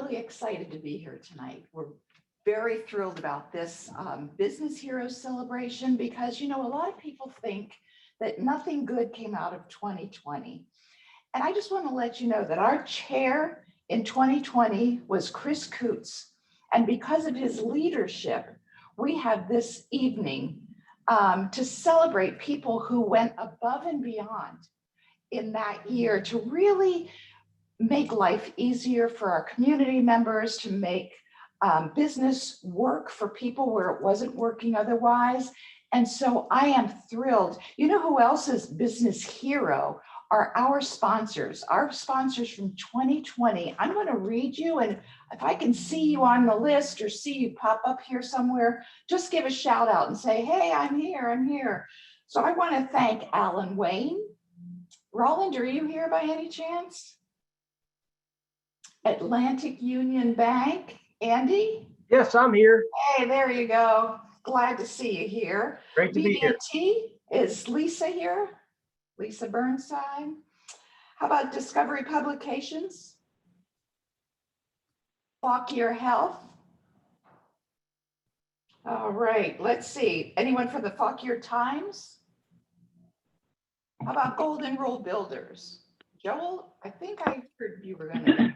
really excited to be here tonight. We're very thrilled about this Business Heroes celebration because, you know, a lot of people think that nothing good came out of 2020. And I just want to let you know that our chair in 2020 was Chris Coots. And because of his leadership, we have this evening to celebrate people who went above and beyond in that year to really make life easier for our community members, to make business work for people where it wasn't working otherwise. And so I am thrilled. You know who else is business hero? Are our sponsors from 2020. I'm going to read you, and if I can see you on the list or see you pop up here somewhere, just give a shout out and say, hey, I'm here, I'm here. So I want to thank Alan Wayne. Roland, are you here by any chance? Atlantic Union Bank, Andy? Yes, I'm here. Hey, there you go. Glad to see you here. Great to be here. BB&T, is Lisa here? Lisa Burnside. How about Discovery Publications? Fauquier Health. All right, let's see. Anyone for the Fauquier Times? How about Golden Rule Builders? Joel, I think I heard you were gonna.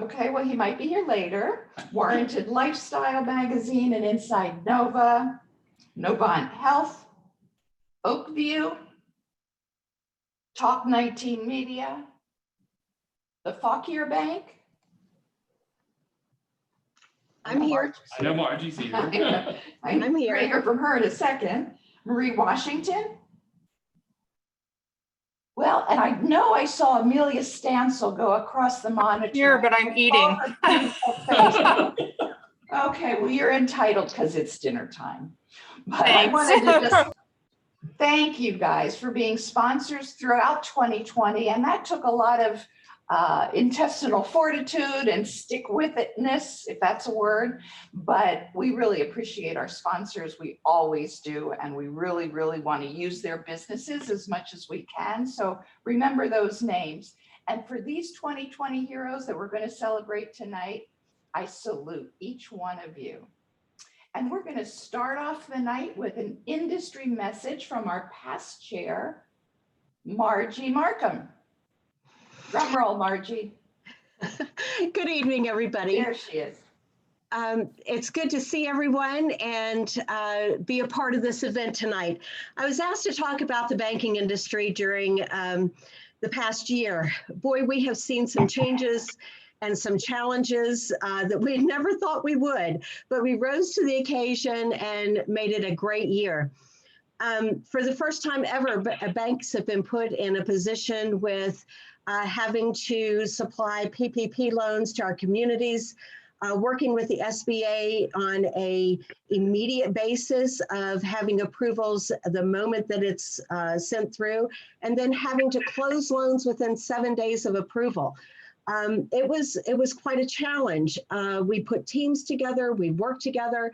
Okay, well, he might be here later. Warranted Lifestyle Magazine and Inside Nova. Novant Health, Oakview, Talk 19 Media, the Fauquier Bank. I'm here. I know Margie's here. I'm here. We'll hear from her in a second. Marie Washington. Well, and I know I saw Amelia Stansel go across the monitor. Here, but I'm eating. Okay, well, you're entitled because it's dinner time. But Thanks. I wanted to just thank you guys for being sponsors throughout 2020. And that took a lot of intestinal fortitude and stick-with-itness, if that's a word. But we really appreciate our sponsors. We always do. And we really, really want to use their businesses as much as we can. So remember those names. And for these 2020 heroes that we're going to celebrate tonight, I salute each one of you. And we're going to start off the night with an industry message from our past chair, Margie Markham. Drum roll, Margie. Good evening, everybody. There she is. It's good to see everyone and be a part of this event tonight. I was asked to talk about the banking industry during the past year. Boy, we have seen some changes and some challenges that we never thought we would, but we rose to the occasion and made it a great year. For the first time ever, banks have been put in a position with having to supply PPP loans to our communities, working with the SBA on an immediate basis of having approvals the moment that it's sent through, and then having to close loans within 7 days of approval. It was quite a challenge. We put teams together, we worked together,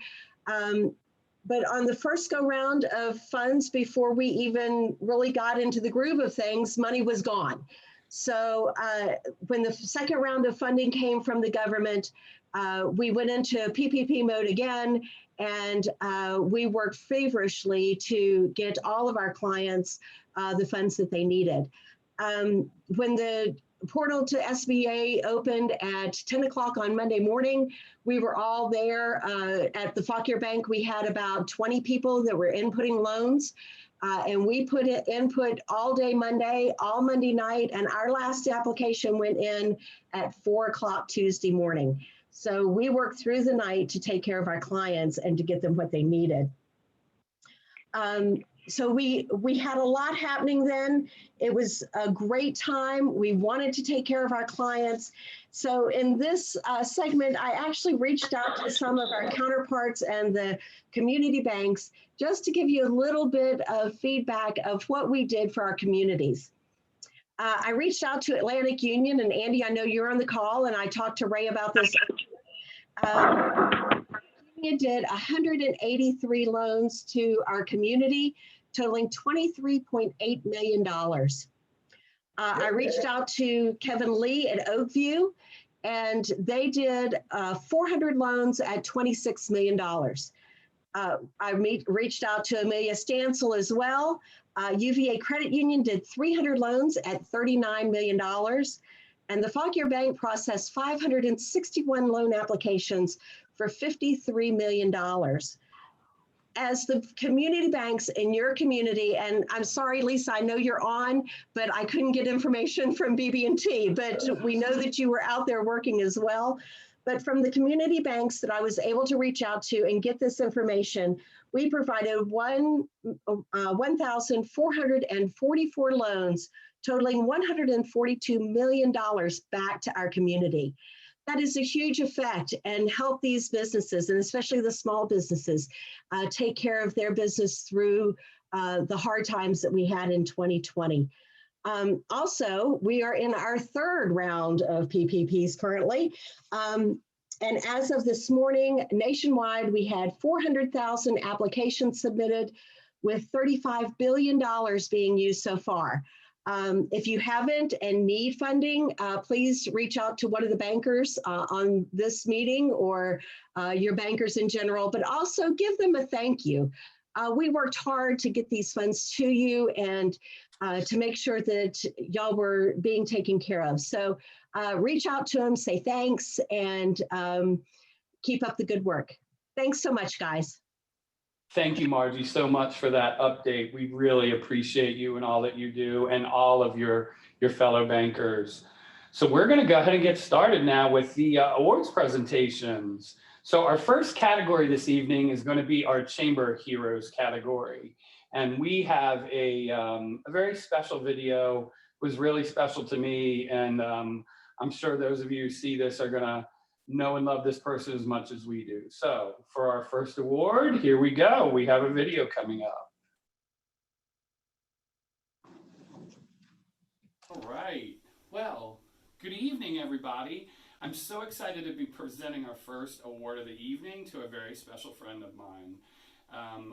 but on the first go round of funds, before we even really got into the groove of things, money was gone. So when the second round of funding came from the government, we went into PPP mode again, and we worked feverishly to get all of our clients the funds that they needed. When the portal to SBA opened at 10 o'clock on Monday morning, we were all there at the Fauquier Bank. We had about 20 people that were inputting loans, and we put input all day Monday, all Monday night, and our last application went in at 4 o'clock Tuesday morning. So we worked through the night to take care of our clients and to get them what they needed. So we had a lot happening then. It was a great time. We wanted to take care of our clients. So in this segment, I actually reached out to some of our counterparts and the community banks just to give you a little bit of feedback of what we did for our communities. I reached out to Atlantic Union, and Andy, I know you're on the call, and I talked to Ray about this. We did 183 loans to our community, totaling $23.8 million. I reached out to Kevin Lee at Oakview, and they did 400 loans at $26 million. I reached out to Amelia Stansel as well. UVA Credit Union did 300 loans at $39 million. And the Fauquier Bank processed 561 loan applications for $53 million. As the community banks in your community, and I'm sorry, Lisa, I know you're on, but I couldn't get information from BB&T, but we know that you were out there working as well. But from the community banks that I was able to reach out to and get this information, we provided 1,444 loans totaling $142 million back to our community. That is a huge effect and help these businesses, and especially the small businesses, take care of their business through the hard times that we had in 2020. Also, we are in our third round of PPPs currently. And as of this morning, nationwide, we had 400,000 applications submitted with $35 billion being used so far. If you haven't and need funding, please reach out to one of the bankers on this meeting or your bankers in general, but also give them a thank you. We worked hard to get these funds to you and to make sure that y'all were being taken care of. So reach out to them, say thanks, and keep up the good work. Thanks so much, guys. Thank you, Margie, so much for that update. We really appreciate you and all that you do and all of your fellow bankers. So we're going to go ahead and get started now with the awards presentations. So our first category this evening is going to be our Chamber Heroes category. And we have a very special video. It was really special to me. And I'm sure those of you who see this are going to know and love this person as much as we do. So for our first award, here we go. We have a video coming up. All right. Well, good evening, everybody. I'm so excited to be presenting our first award of the evening to a very special friend of mine.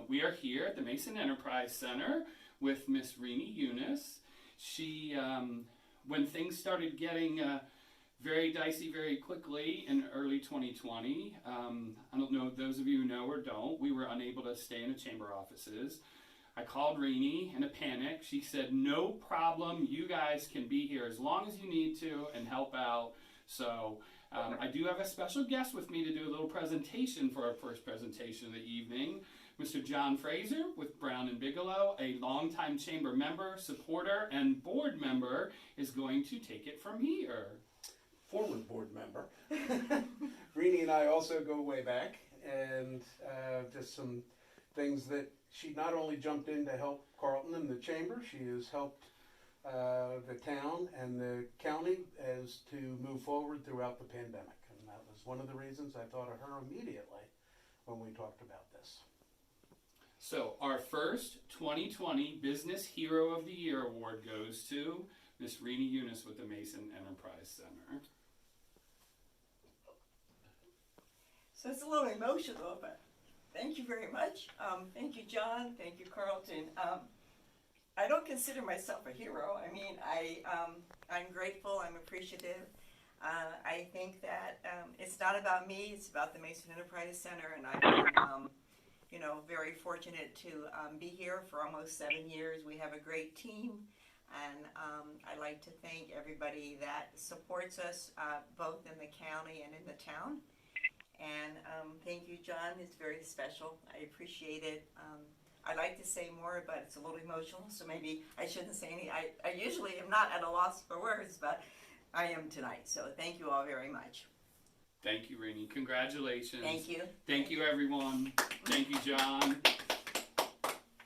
We are here at the Mason Enterprise Center with Miss Rini Eunice. She, when things started getting very dicey very quickly in early 2020. I don't know if those of you who know or don't, we were unable to stay in the chamber offices. I called Rini in a panic. She said, no problem, you guys can be here as long as you need to and help out. So I do have a special guest with me to do a little presentation for our first presentation of the evening. Mr. John Fraser with Brown and Bigelow, a longtime chamber member, supporter, and board member, is going to take it from here. Former board member. Rini and I also go way back, and just some things that she not only jumped in to help Carlton and the chamber, she has helped the town and the county as to move forward throughout the pandemic. And that was one of the reasons I thought of her immediately when we talked about this. So our first 2020 Business Hero of the Year award goes to Miss Rini Eunice with the Mason Enterprise Center. So it's a little emotional, but thank you very much. Thank you, John. Thank you, Carlton. I don't consider myself a hero. I mean, I'm grateful. I'm appreciative. I think that it's not about me. It's about the Mason Enterprise Center, and I've been, very fortunate to be here for almost 7 years. We have a great team, and I'd like to thank everybody that supports us, both in the county and in the town. And thank you, John. It's very special. I appreciate it. I'd like to say more, but it's a little emotional, so maybe I shouldn't say any. I usually am not at a loss for words, but I am tonight. So thank you all very much. Thank you, Rini. Congratulations. Thank you. Thank you, everyone. Thank you, John.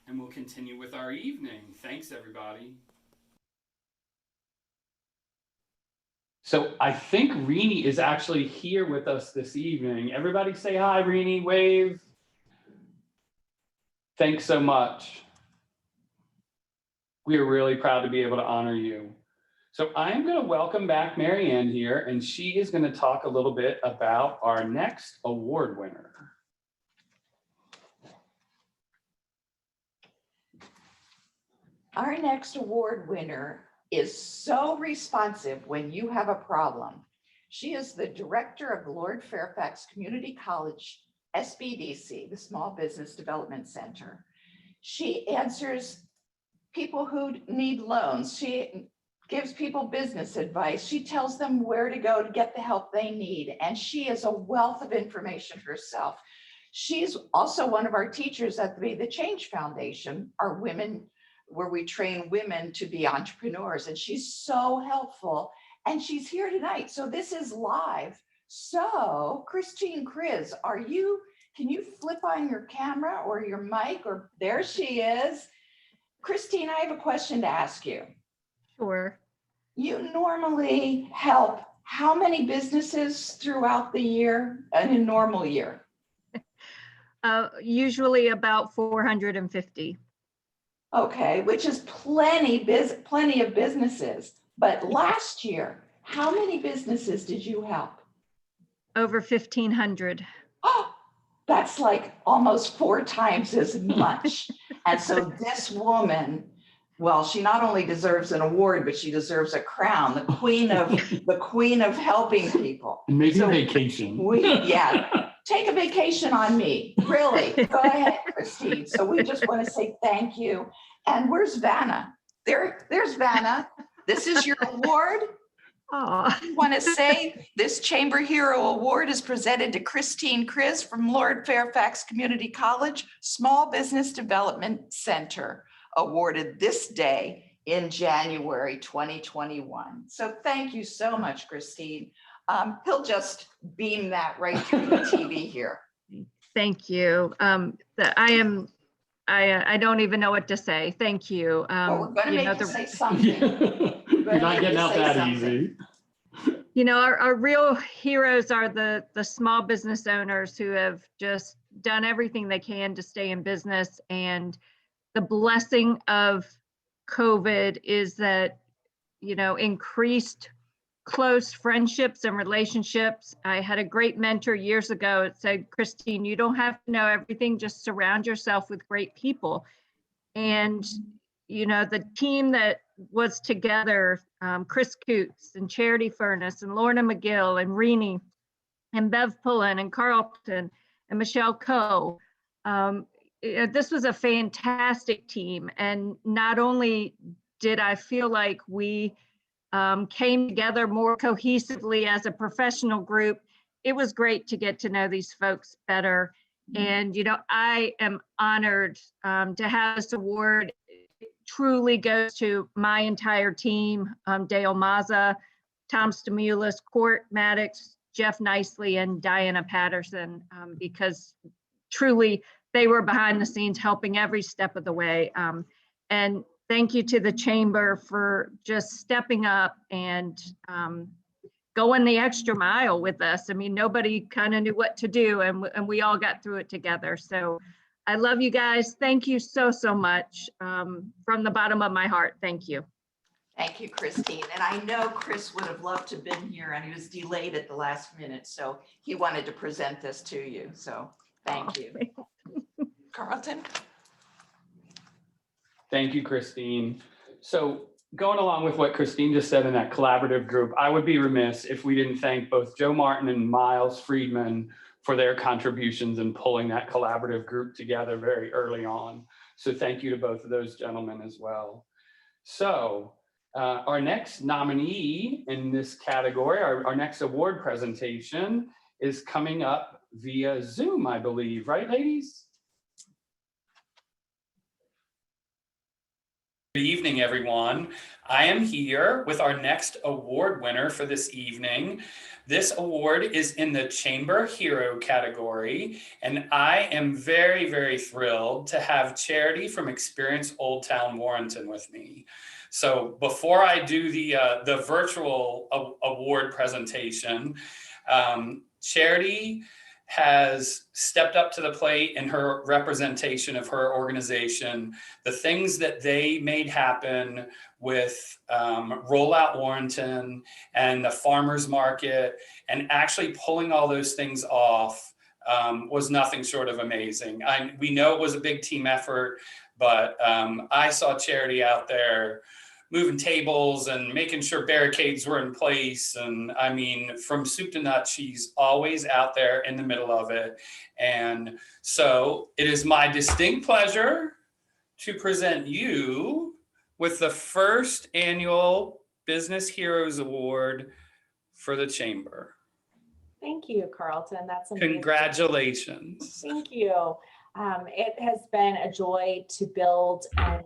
And we'll continue with our evening. Thanks, everybody. So I think Rini is actually here with us this evening. Everybody say hi, Rini, wave. Thanks so much. We are really proud to be able to honor you. So I am going to welcome back Marianne here, and she is going to talk a little bit about our next award winner. Our next award winner is so responsive when you have a problem. She is the director of the Lord Fairfax Community College SBDC, the Small Business Development Center. She answers people who need loans. She gives people business advice. She tells them where to go to get the help they need. And she is a wealth of information herself. She's also one of our teachers at the Change Foundation, our women, where we train women to be entrepreneurs. And she's so helpful. And she's here tonight. So this is live. So Christine Kriz, can you flip on your camera or your mic? Or there she is. Christine, I have a question to ask you. Sure. You normally help how many businesses throughout the year in a normal year? Usually about 450. Okay, which is plenty of businesses. But last year, how many businesses did you help? Over 1,500. Oh, that's like almost 4 times as much. And so this woman, well, she not only deserves an award, but she deserves a crown, the queen of helping people. And maybe So a vacation. Take a vacation on me. Really, go ahead, Christine. So we just want to say thank you. And where's Vanna? There's Vanna. This is your award. Oh, I want to say this Chamber Hero Award is presented to Christine Kriz from Lord Fairfax Community College Small Business Development Center, awarded this day in January 2021. So thank you so much, Christine. He'll just beam that right through the TV here. thank you. I don't even know what to say. Thank you. Well, we're going to make you say something. You're not getting out that easy. You know, our real heroes are the small business owners who have just done everything they can to stay in business. And the blessing of COVID is that, you know, increased close friendships and relationships. I had a great mentor years ago. It said, Christine, you don't have to know everything, just surround yourself with great people. And, you know, the team that was together, Chris Coots and Charity Furness and Lorna McGill and Renee and Bev Pullen and Carlton and Michelle Coe. This was a fantastic team. And not only did I feel like we came together more cohesively as a professional group, it was great to get to know these folks better. And, you know, I am honored to have this award. It truly goes to my entire team, Dale Mazza, Tom Stimulus, Court Maddox, Jeff Nicely, and Diana Patterson, because truly they were behind the scenes helping every step of the way. And thank you to the Chamber for just stepping up and going the extra mile with us. I mean, nobody kind of knew what to do, and we all got through it together. So I love you guys. Thank you so, so much from the bottom of my heart. Thank you. Thank you, Christine. And I know Chris would have loved to have been here, and he was delayed at the last minute. So he wanted to present this to you. So thank you. Carlton? Thank you, Christine. So going along with what Christine just said in that collaborative group, I would be remiss if we didn't thank both Joe Martin and Miles Friedman for their contributions in pulling that collaborative group together very early on. So thank you to both of those gentlemen as well. So our next nominee in this category, our next award presentation is coming up via Zoom, I believe, right, ladies? Good evening, everyone. I am here with our next award winner for this evening. This award is in the Chamber Hero category, and I am very, very thrilled to have Charity from Experience Old Town Warrenton with me. So before I do the virtual award presentation, Charity has stepped up to the plate in her representation of her organization, the things that they made happen with Rollout Warrenton and the farmers market, and actually pulling all those things off was nothing short of amazing. We know it was a big team effort, but I saw Charity out there moving tables and making sure barricades were in place. And I mean, from soup to nuts, she's always out there in the middle of it. And so it is my distinct pleasure to present you with the first annual Business Heroes Award for the Chamber. Thank you, Carlton. That's amazing. Congratulations. Thank you. It has been a joy to build and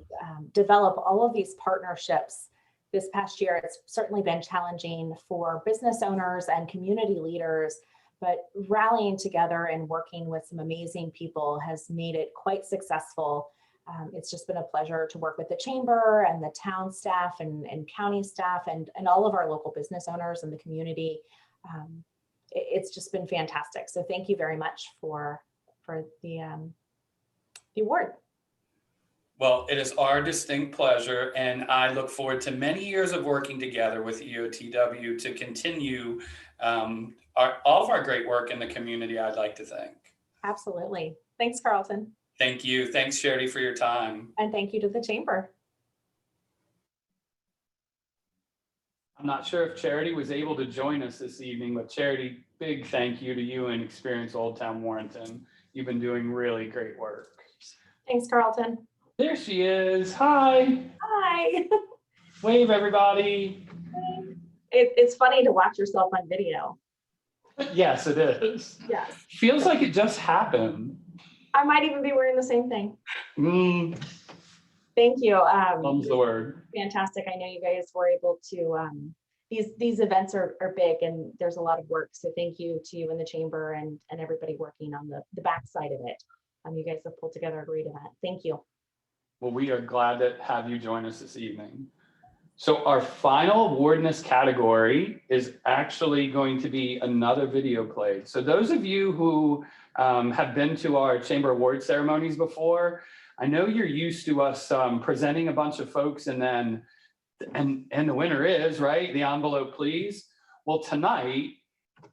develop all of these partnerships this past year. It's certainly been challenging for business owners and community leaders, but rallying together and working with some amazing people has made it quite successful. It's just been a pleasure to work with the chamber and the town staff and county staff and all of our local business owners in the community. It's just been fantastic. So thank you very much for the award. Well, it is our distinct pleasure, and I look forward to many years of working together with EOTW to continue all of our great work in the community, I'd like to think. Absolutely. Thanks, Carlton. Thank you. Thanks, Charity, for your time. And thank you to the chamber. I'm not sure if Charity was able to join us this evening, but Charity, big thank you to you and Experience Old Town Warrenton. You've been doing really great work. Thanks, Carlton. There she is. Hi. Hi. Wave, everybody. It's funny to watch yourself on video. Yes, it is. Yes. Feels like it just happened. I might even be wearing the same thing. Mm, Thank you. thumbs the word. Fantastic. I know you guys were able to, these events are big and there's a lot of work. So thank you to you and the chamber and everybody working on the backside of it. You guys have pulled together a great event. Thank you. Well, we are glad to have you join us this evening. So our final award in this category is actually going to be another video play. So those of you who have been to our Chamber Award ceremonies before, I know you're used to us presenting a bunch of folks and then, and the winner is, right? The envelope, please. Well, tonight,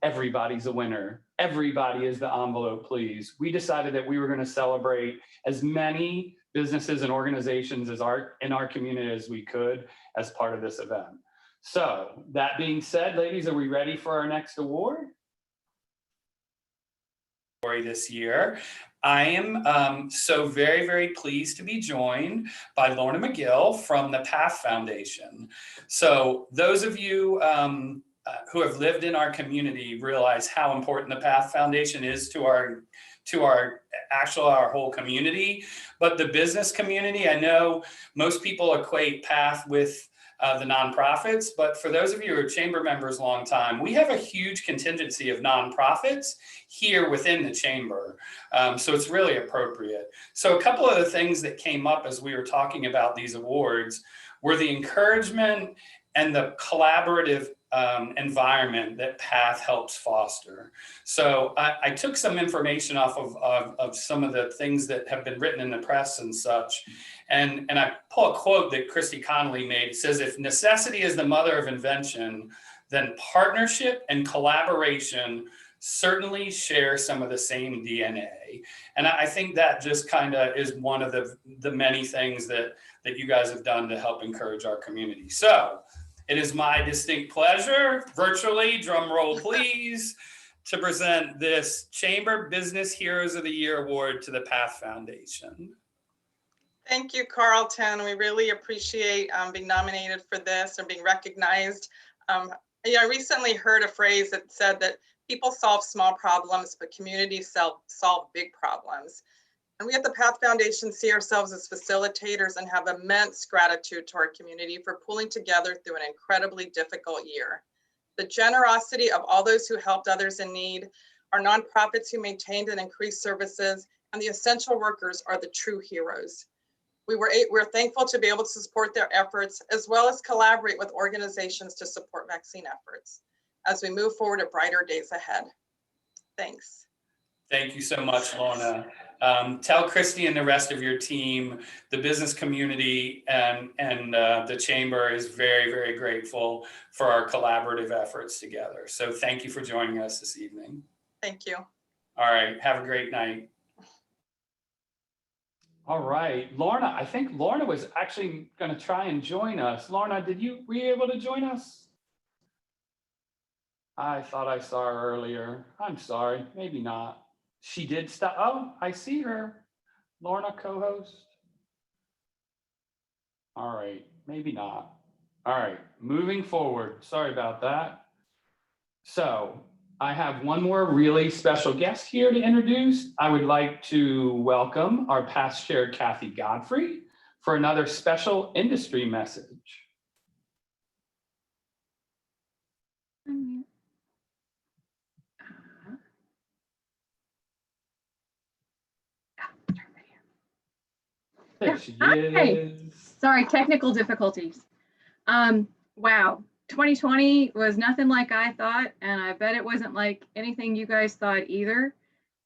everybody's a winner. Everybody is the envelope, please. We decided that we were going to celebrate as many businesses and organizations as in our community as we could as part of this event. So that being said, ladies, are we ready for our next award? This year, I am so very, very pleased to be joined by Lorna McGill from the Path Foundation. So those of you who have lived in our community realize how important the Path Foundation is to our whole community. But the business community, I know most people equate Path with the nonprofits, but for those of you who are chamber members a long time, we have a huge contingency of nonprofits here within the chamber. So it's really appropriate. So a couple of the things that came up as we were talking about these awards were the encouragement and the collaborative environment that Path helps foster. So I took some information off of some of the things that have been written in the press and such. And I pull a quote that Christy Connolly made. It says, if necessity is the mother of invention, then partnership and collaboration certainly share some of the same DNA. And I think that just kind of is one of the many things that you guys have done to help encourage our community. So it is my distinct pleasure, virtually, drum roll please, to present this Chamber Business Heroes of the Year Award to the Path Foundation. Thank you, Carlton. We really appreciate being nominated for this and being recognized. I recently heard a phrase that said that people solve small problems, but communities solve big problems. And we at the Path Foundation see ourselves as facilitators and have immense gratitude to our community for pulling together through an incredibly difficult year. The generosity of all those who helped others in need, our nonprofits who maintained and increased services, and the essential workers are the true heroes. We're thankful to be able to support their efforts as well as collaborate with organizations to support vaccine efforts as we move forward to brighter days ahead. Thanks. Thank you so much, Lorna. Tell Christy and the rest of your team, the business community and the chamber is very, very grateful for our collaborative efforts together. So thank you for joining us this evening. Thank you. All right, have a great night. All right, Lorna, I think Lorna was actually going to try and join us. Lorna, were you able to join us? I thought I saw her earlier. I'm sorry, maybe not. She did stop. Oh, I see her. Lorna, co-host. All right, maybe not. All right, moving forward. Sorry about that. So I have one more really special guest here to introduce. I would like to welcome our past chair, Kathy Godfrey, for another special industry message. There she Hi. is. Sorry, technical difficulties. Wow, 2020 was nothing like I thought, and I bet it wasn't like anything you guys thought either.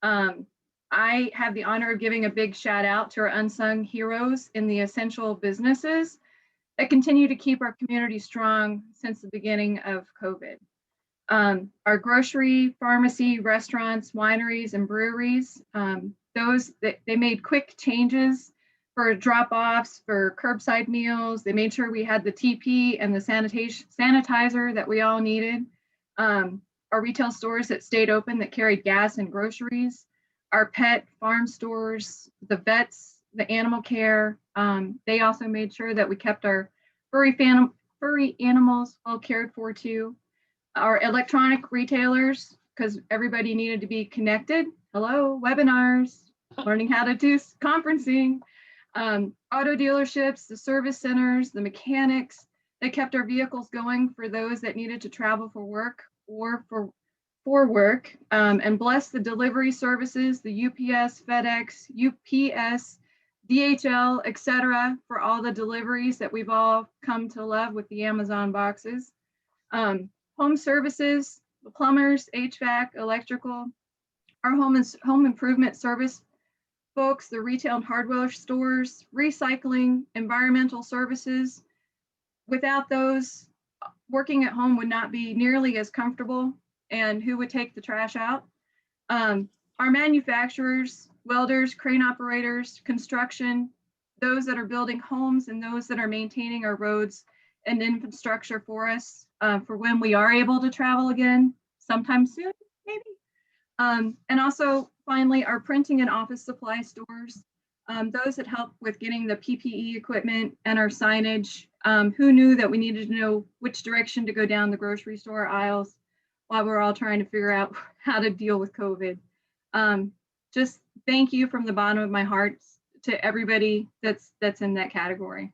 I have the honor of giving a big shout out to our unsung heroes in the essential businesses that continue to keep our community strong since the beginning of COVID. Our grocery, pharmacy, restaurants, wineries, and breweries, they made quick changes for drop-offs, for curbside meals. They made sure we had the TP and the sanitizer that we all needed. Our retail stores that stayed open that carried gas and groceries. Our pet farm stores, the vets, the animal care. They also made sure that we kept our furry animals well cared for too. Our electronic retailers, because everybody needed to be connected. Hello, webinars, learning how to do conferencing. Auto dealerships, the service centers, the mechanics, they kept our vehicles going for those that needed to travel for work or for work, and bless the delivery services, the UPS, FedEx, UPS, DHL, etc., for all the deliveries that we've all come to love with the Amazon boxes. Home services, the plumbers, HVAC, electrical, our home improvement service folks, the retail and hardware stores, recycling, environmental services. Without those, working at home would not be nearly as comfortable, and who would take the trash out? Our manufacturers, welders, crane operators, construction, those that are building homes and those that are maintaining our roads and infrastructure for us for when we are able to travel again, sometime soon, maybe. And also, finally, our printing and office supply stores, those that help with getting the PPE equipment and our signage. Who knew that we needed to know which direction to go down the grocery store aisles while we're all trying to figure out how to deal with COVID. Just thank you from the bottom of my heart to everybody that's in that category.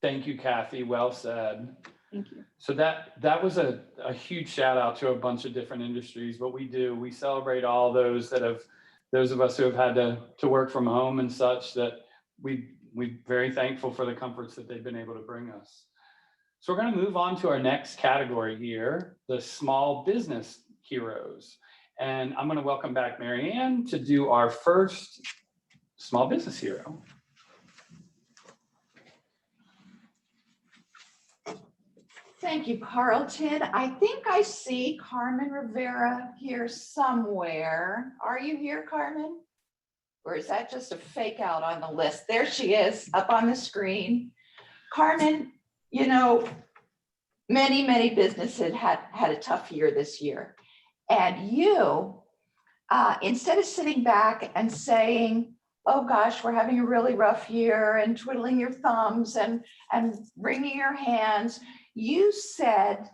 Thank you, Kathy. Well said. Thank you. So that was a huge shout out to a bunch of different industries. What we do, we celebrate all those of us who have had to work from home and such, that we're very thankful for the comforts that they've been able to bring us. So we're going to move on to our next category here, the small business heroes. And I'm going to welcome back Mary Ann to do our first small business hero. Thank you, Carlton. I think I see Carmen Rivera here somewhere. Are you here, Carmen? Or is that just a fake out on the list? There she is up on the screen. Carmen, you know, many businesses had a tough year this year. And you, instead of sitting back and saying, oh gosh, we're having a really rough year, and twiddling your thumbs and wringing your hands, you said,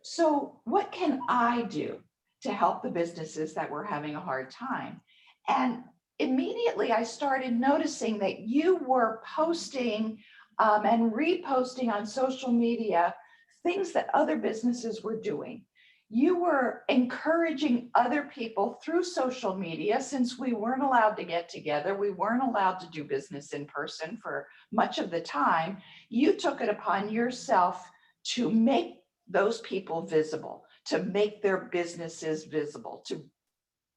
so what can I do to help the businesses that were having a hard time? And immediately I started noticing that you were posting and reposting on social media things that other businesses were doing. You were encouraging other people through social media, since we weren't allowed to get together, we weren't allowed to do business in person for much of the time. You took it upon yourself to make those people visible, to make their businesses visible, to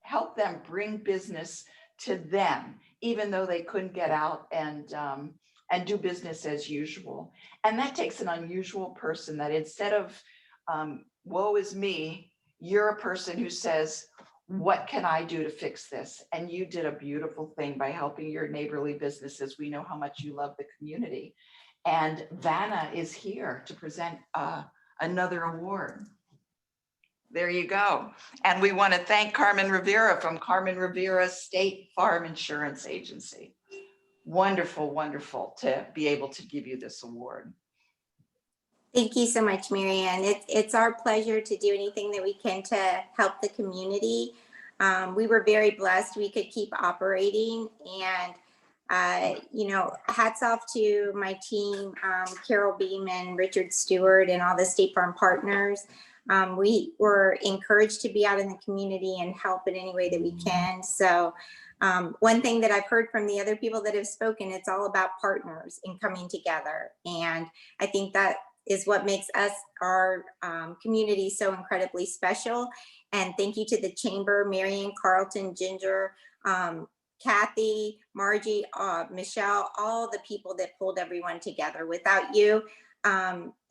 help them bring business to them, even though they couldn't get out and do business as usual. And that takes an unusual person, that instead of woe is me, you're a person who says, what can I do to fix this? And you did a beautiful thing by helping your neighborly businesses. We know how much you love the community. And Vanna is here to present another award. There you go. And we want to thank Carmen Rivera from Carmen Rivera State Farm Insurance Agency. Wonderful, wonderful to be able to give you this award. Thank you so much, Marianne. It's our pleasure to do anything that we can to help the community. We were very blessed we could keep operating, and you know, hats off to my team, Carol Beeman, Richard Stewart, and all the State Farm partners. We were encouraged to be out in the community and help in any way that we can. So one thing that I've heard from the other people that have spoken, it's all about partners and coming together. And I think that is what makes us, our community, so incredibly special. And thank you to the Chamber, Marion, Carlton, Ginger, Kathy, Margie, Michelle, all the people that pulled everyone together. Without you,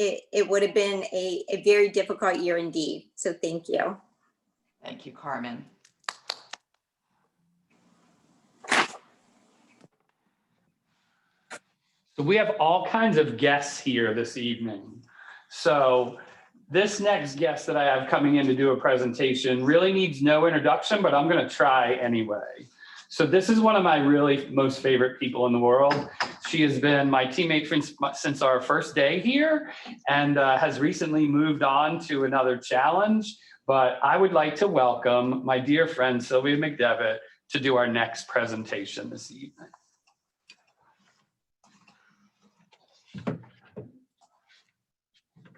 it would have been a very difficult year indeed. So thank you. Thank you, Carmen. So we have all kinds of guests here this evening. So this next guest that I have coming in to do a presentation really needs no introduction, but I'm going to try anyway. So this is one of my really most favorite people in the world. She has been my teammate since our first day here and has recently moved on to another challenge. But I would like to welcome my dear friend, Sylvia McDevitt, to do our next presentation this evening.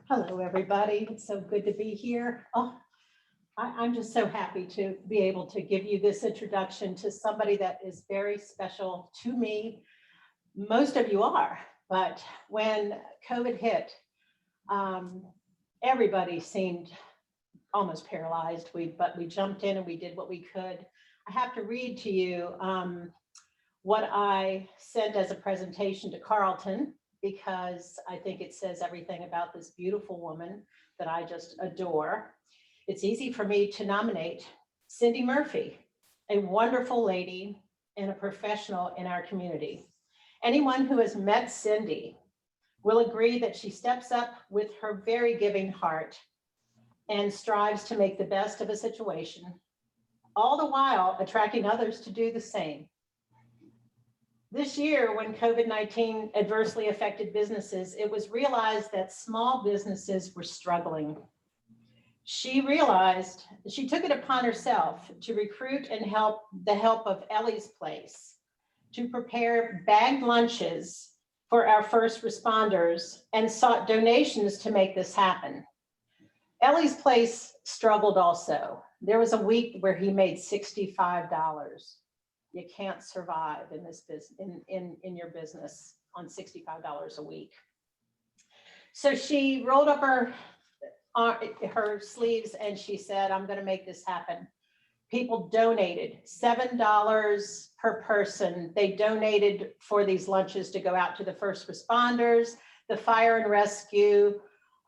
Hello, everybody. It's so good to be here. Oh, I'm just so happy to be able to give you this introduction to somebody that is very special to me. Most of you are, but when COVID hit, everybody seemed almost paralyzed. But we jumped in and we did what we could. I have to read to you what I sent as a presentation to Carlton, because I think it says everything about this beautiful woman that I just adore. It's easy for me to nominate Cindy Murphy, a wonderful lady and a professional in our community. Anyone who has met Cindy will agree that she steps up with her very giving heart and strives to make the best of a situation, all the while attracting others to do the same. This year, when COVID-19 adversely affected businesses, it was realized that small businesses were struggling. She took it upon herself to recruit and help of Ellie's Place to prepare bagged lunches for our first responders and sought donations to make this happen. Ellie's Place struggled also. There was a week where he made $65. You can't survive in this business, in your business on $65 a week. So she rolled up her sleeves and she said, I'm going to make this happen. People donated $7 per person. They donated for these lunches to go out to the first responders, the fire and rescue,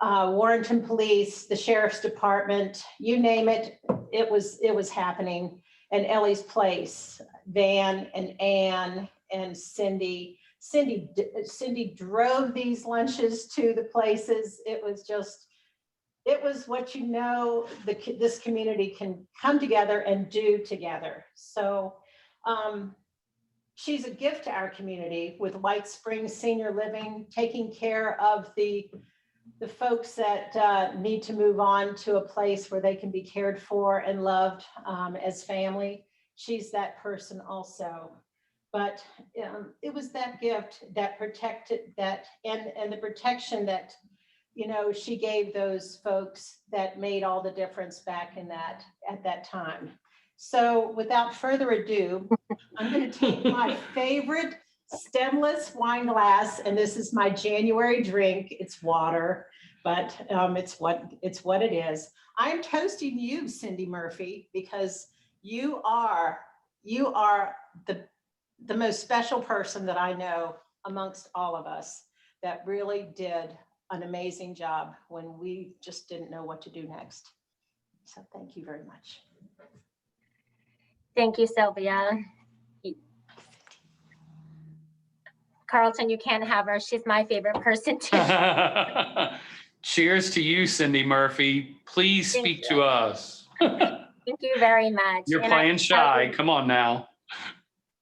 Warrenton Police, the Sheriff's Department, you name it, it was happening. And Ellie's Place, Van and Ann and Cindy drove these lunches to the places. It was what you know this community can come together and do together. So she's a gift to our community with White Springs Senior Living, taking care of the folks that need to move on to a place where they can be cared for and loved as family. She's that person also. But it was that gift that protected that and the protection that, you know, she gave those folks that made all the difference back in that at that time. So without further ado, I'm going to take my favorite stemless wine glass, and this is my January drink. It's water, but it's what it is. I'm toasting you, Cindy Murphy, because you are the most special person that I know amongst all of us that really did an amazing job when we just didn't know what to do next. So thank you very much. Thank you, Sylvia. Carlton, you can't have her. She's my favorite person too. Cheers to you, Cindy Murphy. Please Thank speak you. to us. Thank you very much. You're And playing shy. Come on now.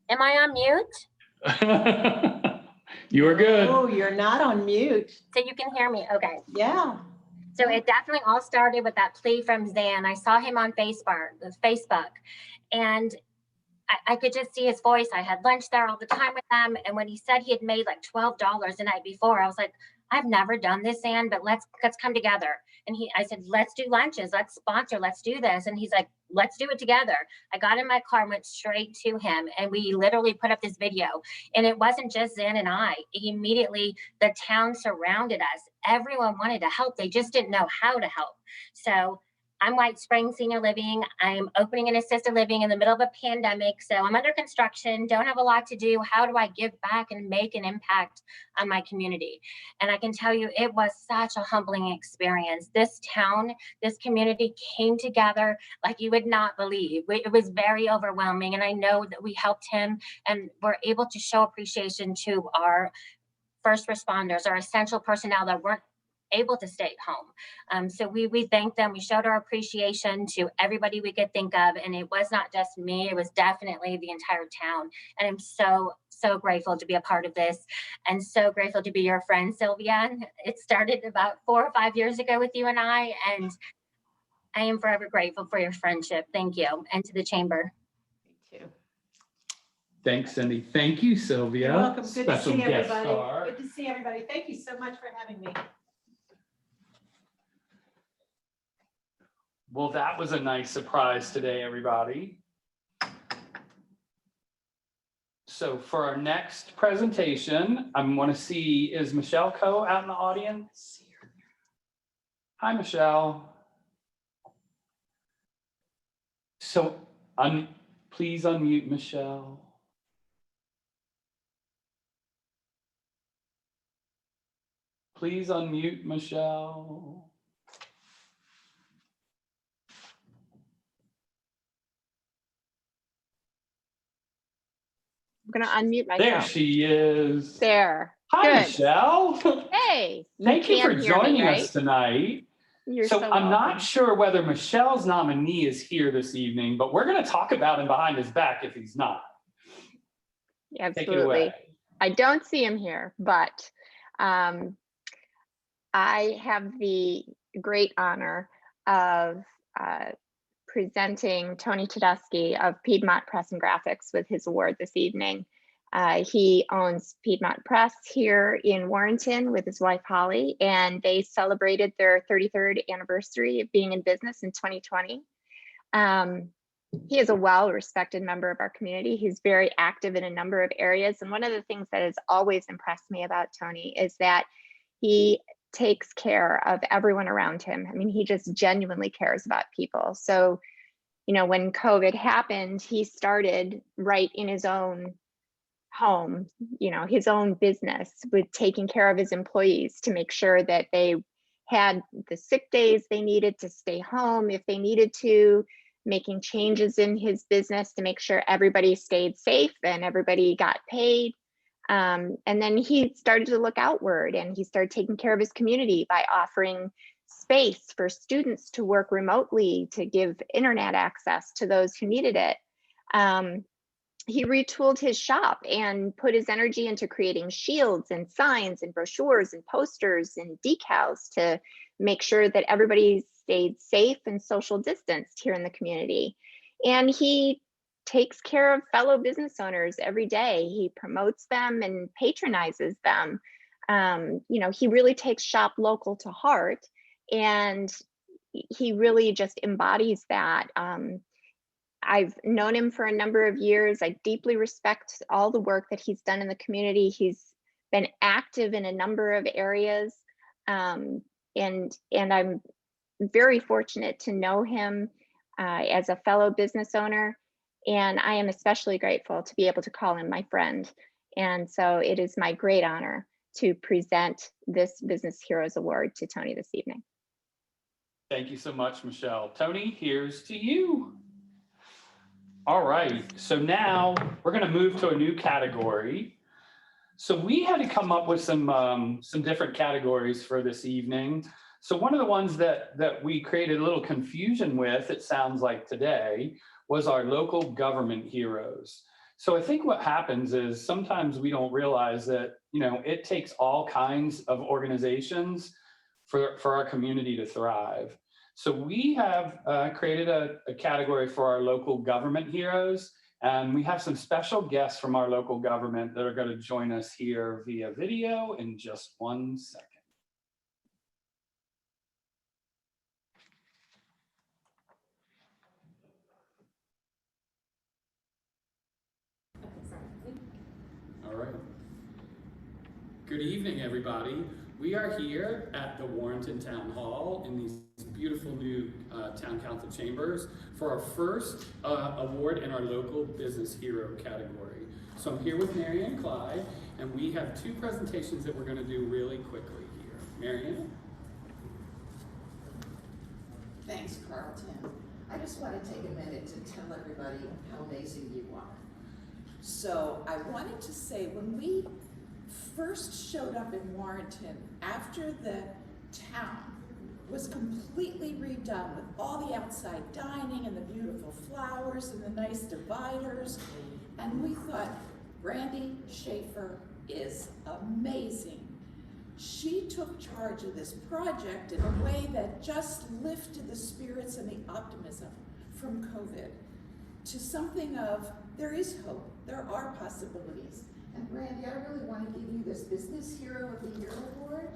Am I on mute? You are good. Oh, you're not on mute. So you can hear me? Okay. Yeah. So it definitely all started with that plea from Zan. I saw him on Facebook, and I could just see his voice. I had lunch there all the time with him. And when he said he had made like $12 the night before, I was like, I've never done this, Ann, but let's come together. And I said, let's do lunches, let's sponsor, let's do this. And he's like, let's do it together. I got in my car and went straight to him. And we literally put up this video. And it wasn't just Zan and I. Immediately, the town surrounded us. Everyone wanted to help. They just didn't know how to help. So I'm White Springs Senior Living. I'm opening an assisted living in the middle of a pandemic. So I'm under construction, don't have a lot to do. How do I give back and make an impact on my community? And I can tell you, it was such a humbling experience. This town, this community came together like you would not believe. It was very overwhelming. And I know that we helped him and were able to show appreciation to our first responders, our essential personnel that weren't able to stay at home. So we thanked them. We showed our appreciation to everybody we could think of. And it was not just me, it was definitely the entire town. And I'm so, so grateful to be a part of this and so grateful to be your friend, Sylvia. It started about 4 or 5 years ago with you and I am forever grateful for your friendship. Thank you. And to the chamber. Me too. Thanks, Cindy. Thank you, Sylvia. You're welcome. Good to Special see guest everybody. star. Good to see everybody. Thank you so much for having me. Well, that was a nice surprise today, everybody. So for our next presentation, I want to see, is Michelle Coe out in the audience? Hi, Michelle. So please unmute Michelle. Please unmute Michelle. I'm gonna unmute myself. There she is. There. Hi, Good. Michelle. Hey. Thank you for can hear me, joining right? us tonight. You're So so I'm not welcome. sure whether Michelle's nominee is here this evening, but we're going to talk about him behind his back if he's not. Take it Absolutely. away. I don't see him here, but I have the great honor of presenting Tony Tedeschi of Piedmont Press and Graphics with his award this evening. He owns Piedmont Press here in Warrenton with his wife Holly, and they celebrated their 33rd anniversary of being in business in 2020. He is a well-respected member of our community. He's very active in a number of areas. And one of the things that has always impressed me about Tony is that he takes care of everyone around him. I mean, he just genuinely cares about people. So, you know, when COVID happened, he started right in his own home, you know, his own business with taking care of his employees to make sure that they had the sick days they needed to stay home if they needed to, making changes in his business to make sure everybody stayed safe and everybody got paid. And then he started to look outward and he started taking care of his community by offering space for students to work remotely to give internet access to those who needed it. He retooled his shop and put his energy into creating shields and signs and brochures and posters and decals to make sure that everybody stayed safe and social distanced here in the community. And he takes care of fellow business owners every day. He promotes them and patronizes them. You know, he really takes shop local to heart, and he really just embodies that. I've known him for a number of years. I deeply respect all the work that he's done in the community. He's been active in a number of areas, and I'm very fortunate to know him as a fellow business owner. And I am especially grateful to be able to call him my friend. And so it is my great honor to present this Business Heroes Award to Tony this evening. Thank you so much, Michelle. Tony, here's to you. All right, so now we're going to move to a new category. So we had to come up with some different categories for this evening. So one of the ones that we created a little confusion with, it sounds like today, was our local government heroes. So I think what happens is sometimes we don't realize that, you know, it takes all kinds of organizations for our community to thrive. So we have created a category for our local government heroes. And we have some special guests from our local government that are going to join us here via video in just 1 second. All right. Good evening, everybody. We are here at the Warrenton Town Hall in these beautiful new Town Council chambers for our first award in our local business hero category. So I'm here with Marianne Clyde, and we have 2 presentations that we're going to do really quickly here. Marianne? Thanks, Carlton. I just want to take a minute to tell everybody how amazing you are. So I wanted to say, when we first showed up in Warrenton, after the town was completely redone with all the outside dining and the beautiful flowers and the nice dividers, and we thought, Brandy Schaefer is amazing. She took charge of this project in a way that just lifted the spirits and the optimism from COVID to something of, there is hope, there are possibilities. And Brandy, I really want to give you this Business Hero of the Year award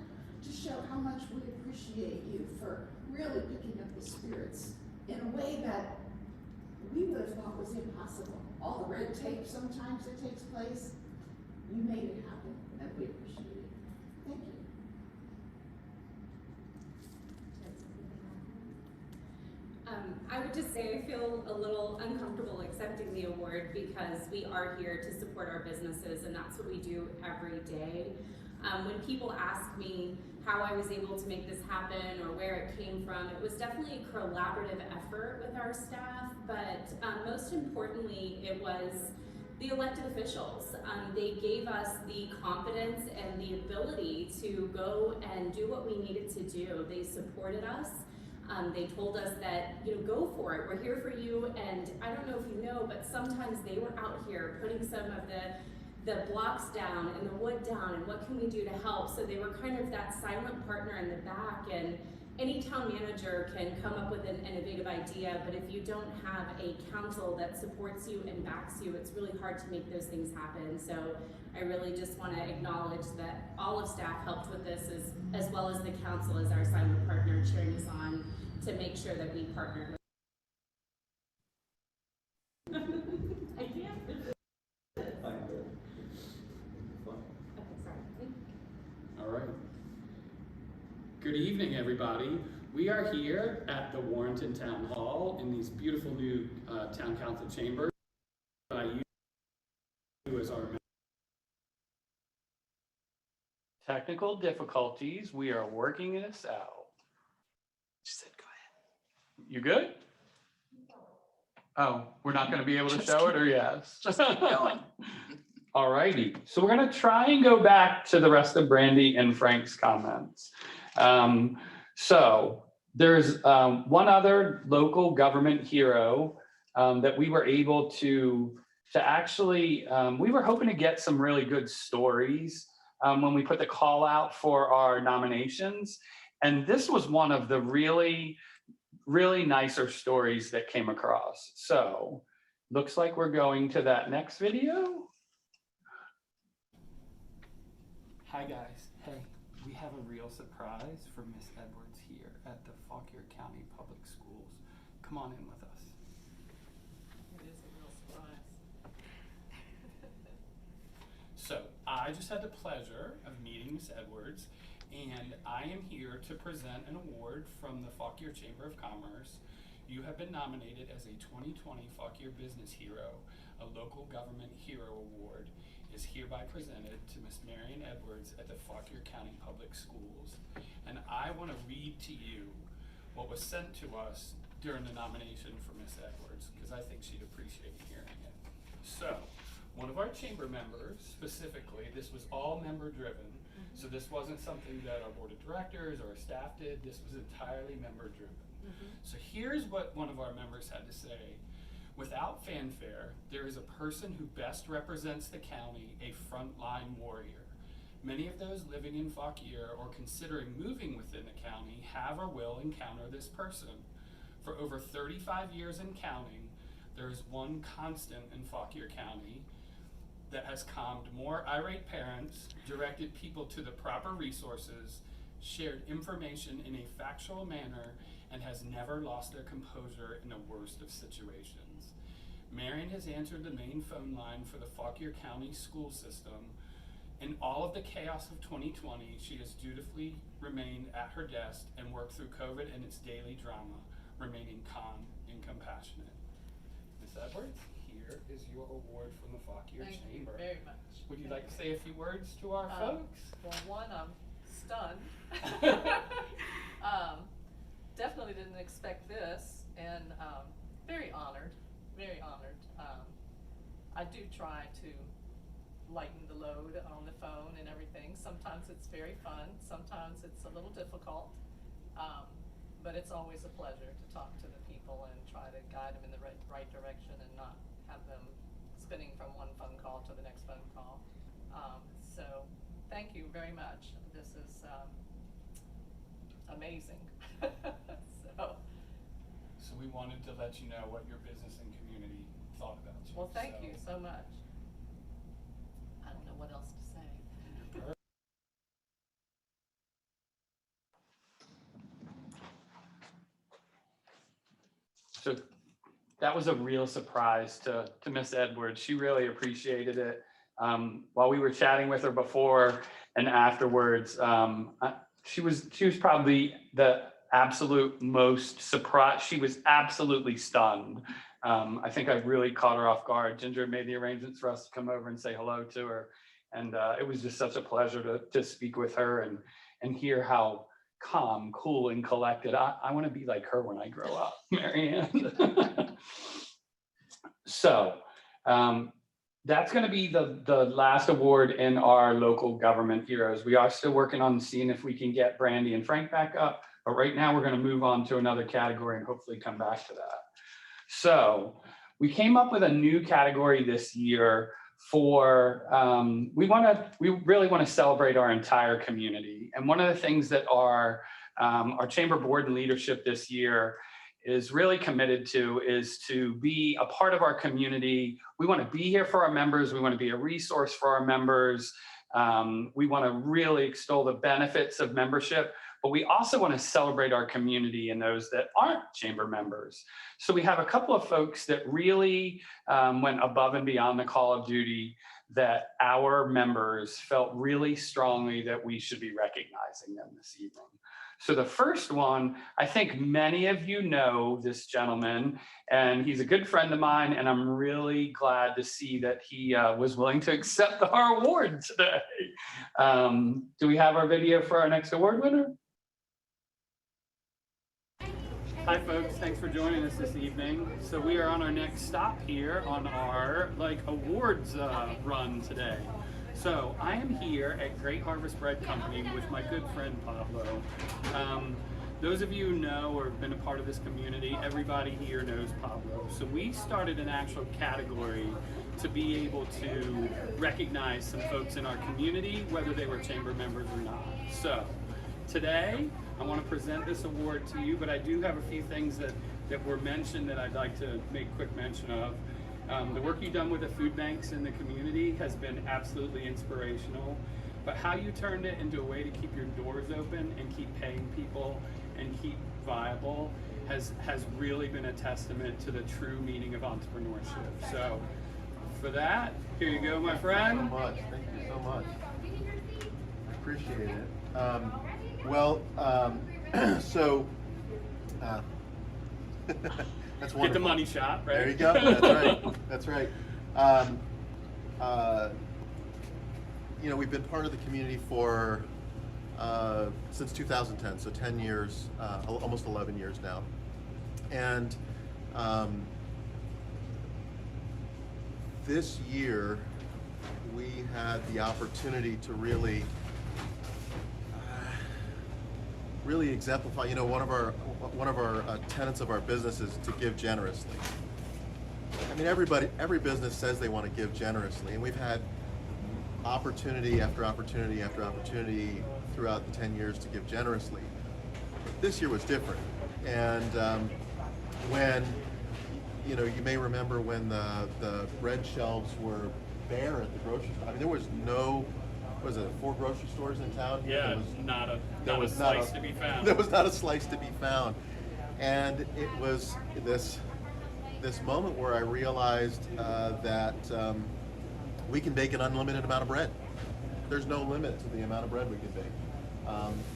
to show how much we appreciate you for really picking up the spirits in a way that we would have thought was impossible. All the red tape sometimes that takes place, you made it happen, and we appreciate it. Thank you. I would just say I feel a little uncomfortable accepting the award because we are here to support our businesses, and that's what we do every day. When people ask me how I was able to make this happen or where it came from, it was definitely a collaborative effort with our staff, but most importantly, it was the elected officials. They gave us the confidence and the ability to go and do what we needed to do. They supported us. They told us that, you know, go for it, we're here for you. And I don't know if you know, but sometimes they were out here putting some of the blocks down and the wood down and what can we do to help. So they were kind of that silent partner in the back, and any town manager can come up with an innovative idea, but if you don't have a council that supports you and backs you, it's really hard to make those things happen. So I really just want to acknowledge that all of staff helped with this, as well as the council as our silent partner cheering us on to make sure that we partner with. I can't. All right. Good evening, everybody. We are here at the Warrenton Town Hall in these beautiful new Town Council chambers. I use as our technical difficulties. We are working this out. She said, go ahead. You good? Oh, we're not going to be able to show it, or yes? Just keep going. All righty. So we're going to try and go back to the rest of Brandy and Frank's comments. So there's one other local government hero that we were able to actually, we were hoping to get some really good stories when we put the call out for our nominations. And this was one of the really nicer stories that came across. So looks like we're going to that next video. Hi guys, hey, we have a real surprise for Miss Edwards here at the Fauquier County Public Schools. Come on in with us. It is a real surprise. So I just had the pleasure of meeting Miss Edwards, and I am here to present an award from the Fauquier Chamber of Commerce. You have been nominated as a 2020 Fauquier Business Hero, a local government hero award. Is hereby presented to Miss Marianne Edwards at the Fauquier County Public Schools. And I want to read to you what was sent to us during the nomination for Miss Edwards, because I think she'd appreciate hearing it. So, one of our chamber members, specifically, this was all member driven, so this wasn't something that our board of directors or our staff did, this was entirely member driven. So here's what one of our members had to say. Without fanfare, there is a person who best represents the county, a frontline warrior. Many of those living in Fauquier or considering moving within the county have or will encounter this person. For over 35 years and counting, there is one constant in Fauquier County that has calmed more irate parents, directed people to the proper resources, shared information in a factual manner, and has never lost their composure in the worst of situations. Marion has answered the main phone line for the Fauquier County school system. In all of the chaos of 2020, she has dutifully remained at her desk and worked through COVID and its daily drama, remaining calm and compassionate. Ms. Edwards, here is your award from the Fauquier Chamber. Thank you very much. Would you like to say a few words to our folks? Well, one, I'm stunned. Definitely didn't expect this, and very honored, very honored. I do try to lighten the load on the phone and everything. Sometimes it's very fun, sometimes it's a little difficult, but it's always a pleasure to talk to the people and try to guide them in the right direction and not have them spinning from one phone call to the next phone call. So thank you very much. This is amazing. So we wanted to let you know what your business and community thought about you. Well, thank you so much. I don't know what else to say. So that was a real surprise to Miss Edwards. She really appreciated it. While we were chatting with her before and afterwards, she was probably the absolute most surprised. She was absolutely stunned. I think I really caught her off guard. Ginger made the arrangements for us to come over and say hello to her. And it was just such a pleasure to speak with her and hear how calm, cool, and collected. I want to be like her when I grow up, Marianne. So that's going to be the last award in our local government heroes. We are still working on seeing if we can get Brandy and Frank back up, but right now we're going to move on to another category and hopefully come back to that. So we came up with a new category this year for, we really want to celebrate our entire community. And one of the things that our chamber board and leadership this year is really committed to is to be a part of our community. We want to be here for our members. We want to be a resource for our members. We want to really extol the benefits of membership, but we also want to celebrate our community and those that aren't chamber members. So we have a couple of folks that really went above and beyond the call of duty that our members felt really strongly that we should be recognizing them this evening. So the first one, I think many of you know this gentleman, and he's a good friend of mine, and I'm really glad to see that he was willing to accept our award today. Do we have our video for our next award winner? Hi folks, thanks for joining us this evening. So we are on our next stop here on our awards run today. So I am here at Great Harvest Bread Company with my good friend Pablo. Those of you who know or have been a part of this community, everybody here knows Pablo. So we started an actual category to be able to recognize some folks in our community, whether they were chamber members or not. So today, I want to present this award to you, but I do have a few things that were mentioned that I'd like to make quick mention of. The work you've done with the food banks in the community has been absolutely inspirational, but how you turned it into a way to keep your doors open and keep paying people and keep viable has really been a testament to the true meaning of entrepreneurship. So for that, here you go, my friend. Thank you so much. Thank you so much. I appreciate it. That's wonderful. Get the money shot, right? There you go. That's right. That's right. You know, we've been part of the community for since 2010, so 10 years, almost 11 years now. And this year, we had the opportunity to really exemplify. You know, one of our tenets of our business is to give generously. I mean, every business says they want to give generously, and we've had opportunity after opportunity after opportunity throughout the 10 years to give generously. This year was different, and when, you know, you may remember when the bread shelves were bare at the grocery store. I mean, there was no, was it 4 grocery stores in town here? Yeah, There was not a slice to be found. There was not a slice to be found, and it was this moment where I realized that we can bake an unlimited amount of bread. There's no limit to the amount of bread we can bake,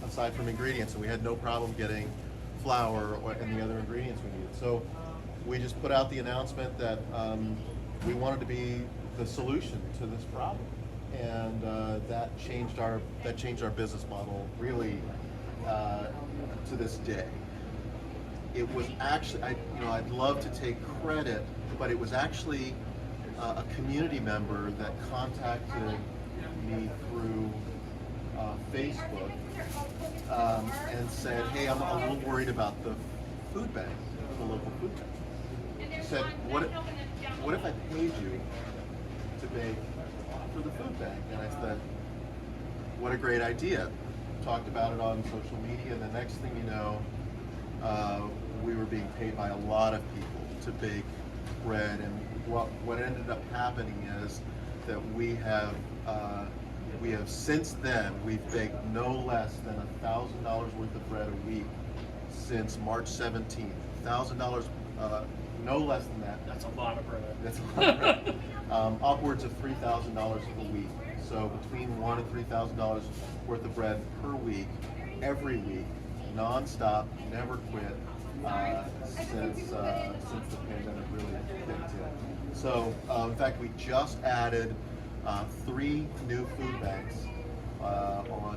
aside from ingredients, and we had no problem getting flour and the other ingredients we needed. So we just put out the announcement that we wanted to be the solution to this problem, and that changed our business model really to this day. It was actually, I'd love to take credit, but it was actually a community member that contacted me through Facebook and said, "Hey, I'm a little worried about the food bank, the local food bank." She said, "What if I paid you to bake for the food bank?" And I said, "What a great idea." Talked about it on social media, and the next thing you know, we were being paid by a lot of people to bake bread. And what ended up happening is that we have since then, we've baked no less than $1,000 worth of bread a week since March 17th. $1,000, no less than that. That's a lot of bread. That's a lot of bread. Upwards of $3,000 a week. So between $1,000 and $3,000 worth of bread per week, every week, non-stop, never quit, since the pandemic really kicked in. So in fact, we just added 3 new food banks. On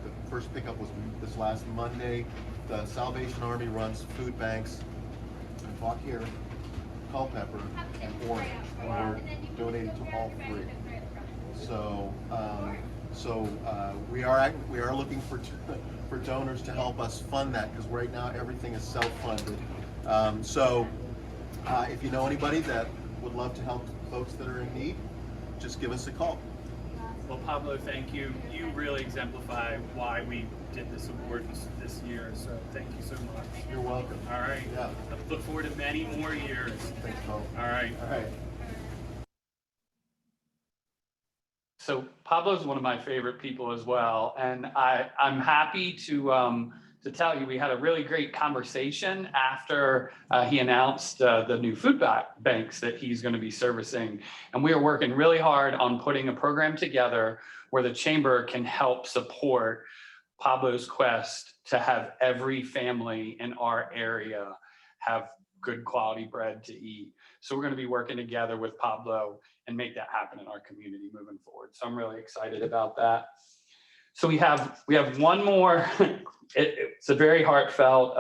the first pickup was this last Monday. The Salvation Army runs food banks in Fauquier, Culpeper, and Orange. And we're donating to all 3. So we are looking for donors to help us fund that, because right now everything is self-funded. If you know anybody that would love to help folks that are in need, just give us a call. Well, Pablo, thank you. You really exemplify why we did this award this year, so thank you so much. You're welcome. All right. Yeah. I look forward to many more years. Thanks, Paul. All right. All right. So Pablo's one of my favorite people as well, and I'm happy to tell you we had a really great conversation after he announced the new food banks that he's going to be servicing, and we are working really hard on putting a program together where the Chamber can help support Pablo's quest to have every family in our area have good quality bread to eat. So we're going to be working together with Pablo and make that happen in our community moving forward. So I'm really excited about that. So we have one more. It's a very heartfelt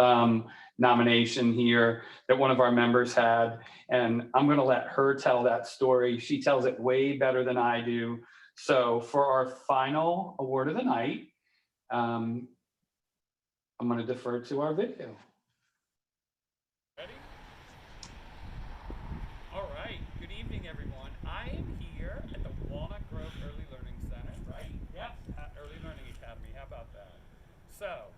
nomination here that one of our members had, and I'm going to let her tell that story. She tells it way better than I do. So for our final award of the night, I'm going to defer to our video. Ready? All right. Good evening, everyone. I am here at the Walnut Grove Early Learning Center, right? Yes, at Early Learning Academy. How about that? So,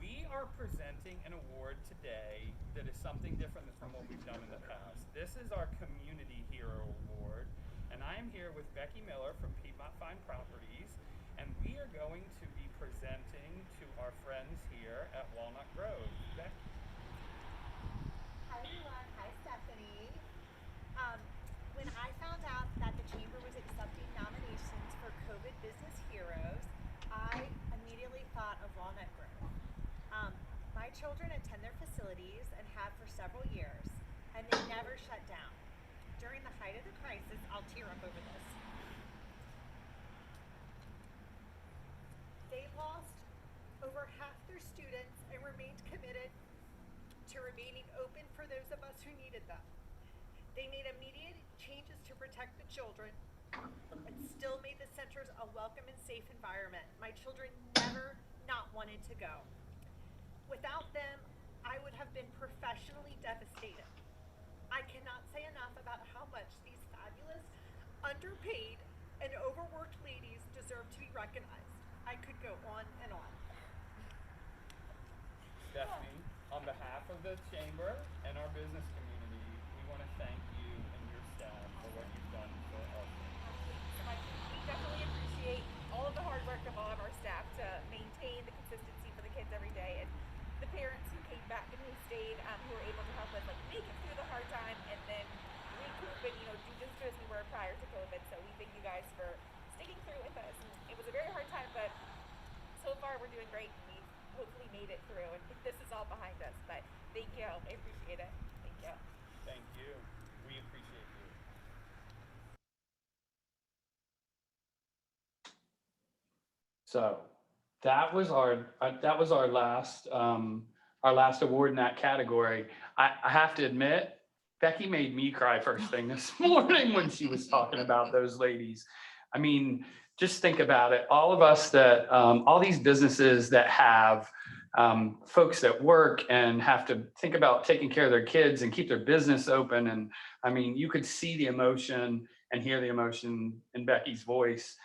we are presenting an award today that is something different from what we've done in the past. This is our Community Hero Award, and I am here with Becky Miller from Piedmont Fine Properties, and we are going to be presenting to our friends here at Walnut Grove. Becky. Hi everyone, hi Stephanie. When I found out that the Chamber was accepting nominations for COVID Business Heroes, I immediately thought of Walnut Grove. My children attend their facilities and have for several years, and they never shut down. During the height of the crisis, I'll tear up over this. They lost over half their students and remained committed to remaining those of us who needed them. They made immediate changes to protect the children, but still made the centers a welcome and safe environment. My children never not wanted to go. Without them, I would have been professionally devastated. I cannot say enough about how much these fabulous, underpaid, and overworked ladies deserve to be recognized. I could go on and on. Stephanie, on behalf of the Chamber and our business community, we want to thank you and your staff for what you've done for us. We definitely appreciate all of the hard work of all of our staff to maintain the consistency for the kids every day, and the parents who came back and who stayed, who were able to help us like make it through the hard time and then recoup and do just as we were prior to COVID. So we thank you guys for sticking through with us. And it was a very hard time, but so far we're doing great. And we've hopefully made it through, and this is all behind us. But thank you, I appreciate it. Thank you. Thank you. We appreciate you. So that was our last award in that category. I have to admit, Becky made me cry first thing this morning when she was talking about those ladies. I mean, just think about it. All of us that, all these businesses that have folks that work and have to think about taking care of their kids and keep their business open. And I mean, you could see the emotion and hear the emotion in Becky's voice,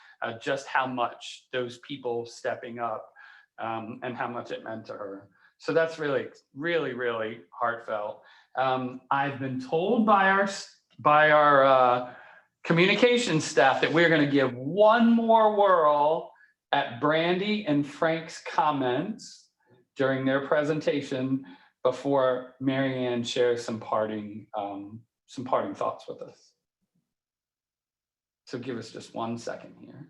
just how much those people stepping up and how much it meant to her. So that's really, really, really heartfelt. I've been told by our communications staff that we're going to give one more whirl at Brandy and Frank's comments during their presentation before Mary Ann shares some parting thoughts with us. So give us just 1 second here.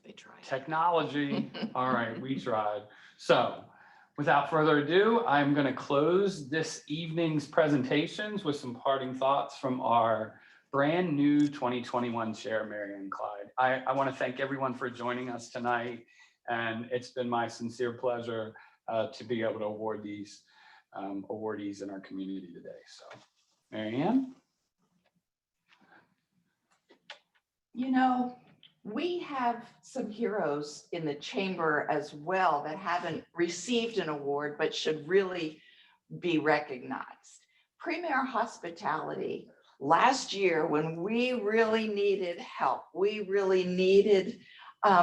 They tried. Technology. All right, we tried. So without further ado, I'm going to close this evening's presentations with some parting thoughts from our brand new 2021 Chair, Mary Ann Clyde. I want to thank everyone for joining us tonight. And it's been my sincere pleasure to be able to award these awardees in our community today. So, Mary Ann? You know, we have some heroes in the chamber as well that haven't received an award, but should really be recognized. Premier Hospitality, last year when we really needed help, we really needed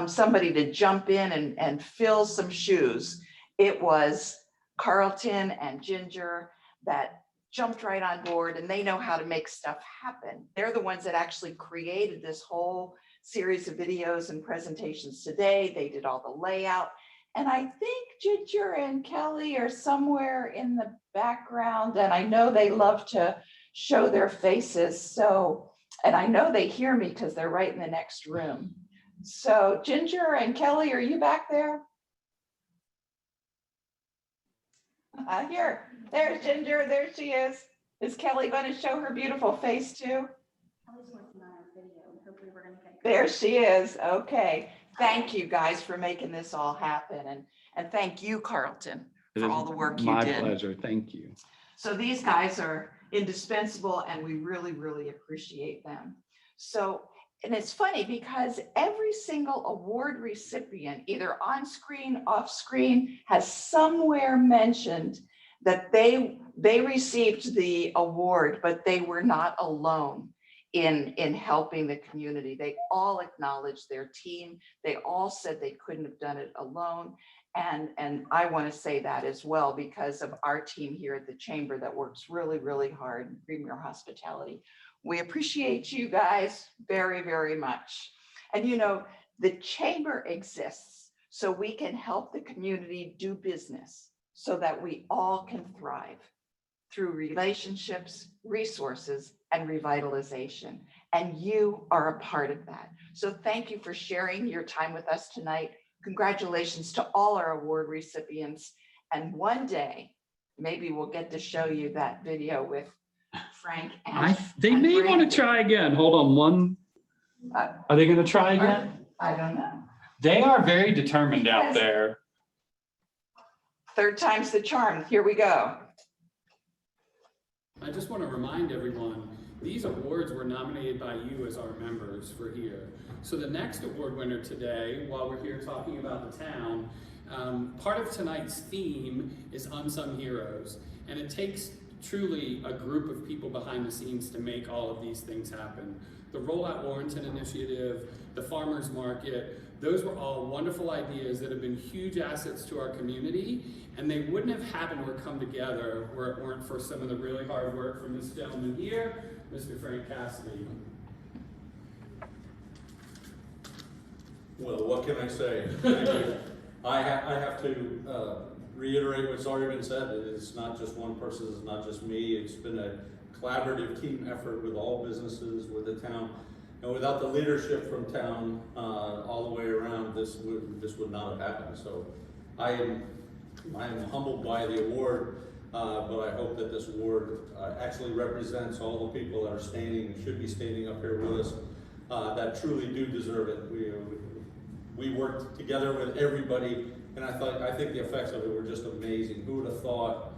somebody to jump in and fill some shoes. It was Carlton and Ginger that jumped right on board, and they know how to make stuff happen. They're the ones that actually created this whole series of videos and presentations today. They did all the layout. And I think Ginger and Kelly are somewhere in the background, and I know they love to show their faces. So, and I know they hear me because they're right in the next room. So Ginger and Kelly, are you back there? Here, there's Ginger, there she is. Is Kelly going to show her beautiful face too? There she is. Okay. Thank you guys for making this all happen. And thank you, Carlton, for all the work you did. My pleasure. Thank you. So these guys are indispensable and we really, really appreciate them. So, and it's funny because every single award recipient, either on screen, off screen, has somewhere mentioned that they received the award, but they were not alone in helping the community. They all acknowledged their team. They all said they couldn't have done it alone. And I want to say that as well because of our team here at the Chamber that works really, really hard in Premier Hospitality. We appreciate you guys very, very much. And you know, the Chamber exists so we can help the community do business. so that we all can thrive through relationships, resources, and revitalization. And you are a part of that. So thank you for sharing your time with us tonight. Congratulations to all our award recipients. And one day, maybe we'll get to show you that video with Frank and They may want Brandon. to try again. Hold on one. Are they going to try again? I don't know. They are very determined out there. Third time's the charm. Here we go. I just want to remind everyone, these awards were nominated by you as our members for here. So the next award winner today, while we're here talking about the town, part of tonight's theme is Unsung Heroes. And it takes truly a group of people behind the scenes to make all of these things happen. The Rollout Warrenton initiative, the farmers market, those were all wonderful ideas that have been huge assets to our community, and they wouldn't have happened or come together were it weren't for some of the really hard work from this gentleman here, Mr. Frank Cassidy. Well, what can I say? I have to reiterate what's already been said. It's not just one person, it's not just me. It's been a collaborative team effort with all businesses, with the town. And without the leadership from town all the way around, this would not have happened. So I am humbled by the award, but I hope that this award actually represents all the people that are standing and should be standing up here with us that truly do deserve it. We worked together with everybody, and I think the effects of it were just amazing. Who would have thought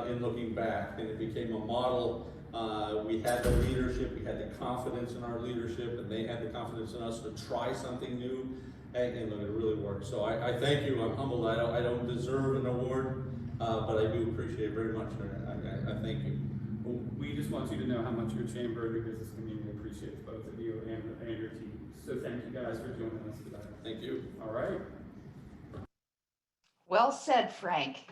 in looking back? And it became a model. We had the leadership, we had the confidence in our leadership, and they had the confidence in us to try something new, and look, it really worked. So I thank you. I'm humbled. I don't deserve an award, but I do appreciate it very much. I thank you. Well, we just want you to know how much your chamber and your business community appreciates both of you and your team. So thank you guys for joining us today. Thank you. All right. Well said, Frank.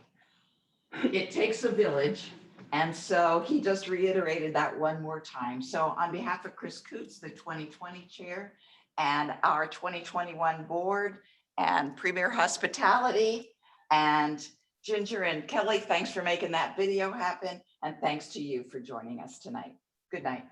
It takes a village. And so he just reiterated that one more time. So on behalf of Chris Coots, the 2020 chair, and our 2021 board, and Premier Hospitality, and Ginger and Kelly, thanks for making that video happen. And thanks to you for joining us tonight. Good night.